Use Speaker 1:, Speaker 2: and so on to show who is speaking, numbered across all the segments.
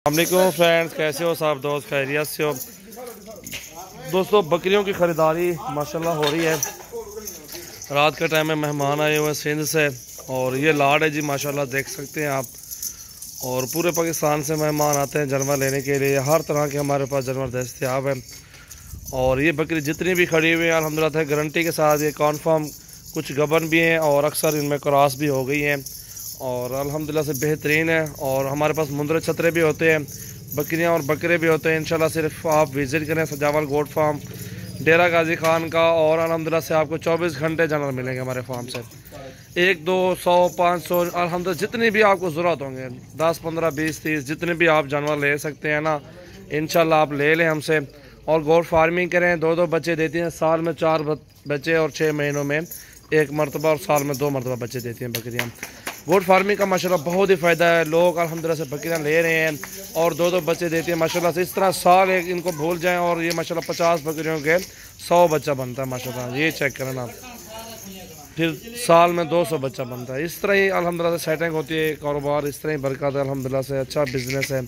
Speaker 1: अस्सलामुअलैकुम फ्रेंड्स, कैसे हो सब दोस्त? खैरियत से हो दोस्तों? बकरियों की ख़रीदारी माशाल्लाह हो रही है। रात के टाइम में मेहमान आए हुए हैं सिंध से और ये लाड है जी, माशाल्लाह देख सकते हैं आप। और पूरे पाकिस्तान से मेहमान आते हैं जानवर लेने के लिए। हर तरह के हमारे पास जानवर दस्तयाब हैं। और ये बकरी जितनी भी खड़ी हुई हैं अल्हम्दुलिल्लाह गारंटी के साथ ये कॉन्फर्म, कुछ गबन भी हैं और अक्सर इनमें क्रॉस भी हो गई हैं और अल्हम्दुलिल्लाह से बेहतरीन है। और हमारे पास मुंदरे छतरे भी होते हैं, बकरियां और बकरे भी होते हैं। इंशाल्लाह सिर्फ आप विज़िट करें सजावल गोट फार्म डेरा गाजी खान का और अल्हम्दुलिल्लाह से आपको 24 घंटे जानवर मिलेंगे हमारे फार्म से। 1, 2, 100, 500 अल्हम्दुलिल्लाह जितनी भी आपको ज़रूरत होंगे, 10, 15, 20, 30 जितने भी आप जानवर ले सकते हैं ना, इंशाल्लाह आप ले लें हमसे। और गोट फार्मिंग करें, 2-2 बच्चे देती हैं, साल में 4 बच्चे और 6 महीनों में 1 मरतबा और साल में 2 मरतबा बच्चे देती हैं बकरियाँ। गोट फार्मिंग का माशाल्लाह बहुत ही फ़ायदा है। लोग अल्हम्दुलिल्लाह से बकरियाँ ले रहे हैं और 2-2 बच्चे देती हैं माशाल्लाह से। इस तरह साल एक इनको भूल जाएं और ये माशाल्लाह 50 बकरियों के 100 बच्चा बनता है माशाल्लाह। ये चेक करें आप, फिर साल में 200 बच्चा बनता है। इस तरह ही अल्हम्दुलिल्लाह से सेटिंग होती है कारोबार, इस तरह ही बरकत है अल्हम्दुलिल्लाह से। अच्छा बिज़नेस है,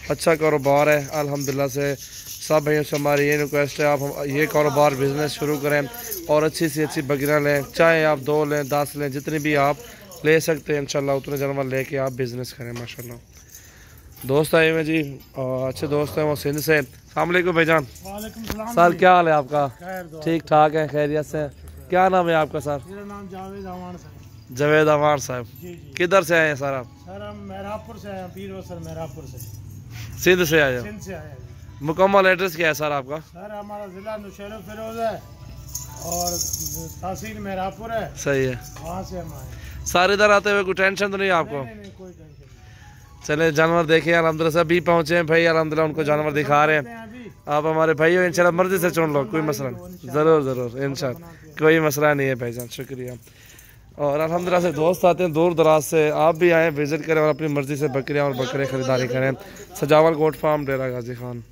Speaker 1: अच्छा कारोबार है अल्हम्दुलिल्लाह से। सब भाइयों से हमारी ये रिक्वेस्ट है, आप ये कारोबार बिज़नेस शुरू करें और अच्छी से अच्छी बकरियाँ लें, चाहे आप 2 लें 10 लें, जितनी भी आप ले सकते हैं इंशाल्लाह उतने जानवर लेके आप बिज़नेस करें माशाल्लाह। दोस्त आए हुए जी, अच्छे दोस्त हैं वो सिंध से। अस्सलाम वालेकुम भाईजान।
Speaker 2: वालेकुम सलाम।
Speaker 1: सर क्या हाल है आपका? ठीक ठाक है, खैरियत से। क्या नाम है आपका सर?
Speaker 2: मेरा नाम जावेद अवान साहब।
Speaker 1: जावेद अवान साहब, किधर से आए हैं सर आप?
Speaker 2: सर हम मेहरापुर से आए, पीर वसर मेहरापुर से,
Speaker 1: सिंध से आए हो?
Speaker 2: सिंध से आए।
Speaker 1: मुकम्मल एड्रेस क्या है सर आपका?
Speaker 2: सर हमारा ज़िला नौशेरा फिरोज है और तहसील मेहरापुर है।
Speaker 1: सही है,
Speaker 2: वहाँ से हम आए।
Speaker 1: सर इधर आते हुए कोई टेंशन तो नहीं आपको?
Speaker 2: नहीं, कोई टेंशन नहीं।
Speaker 1: चले जानवर देखे अल्हम्दुलिल्लाह से। अभी पहुँचे हैं भाई अल्हम्दुलिल्लाह, उनको जानवर दिखा रहे हैं। आप हमारे भाई हो, इंशाल्लाह मर्जी से चुन लो, कोई मसला नहीं। ज़रूर ज़रूर इंशाल्लाह, कोई मसला नहीं है भाईजान, शुक्रिया। और अल्हम्दुलिल्लाह से दोस्त आते हैं दूर दराज से, आप भी आएँ विज़िट करें और अपनी मर्ज़ी से बकरियाँ और बकरे ख़रीदारी करें। सजावल गोट फार्म डेरा गाजी खान।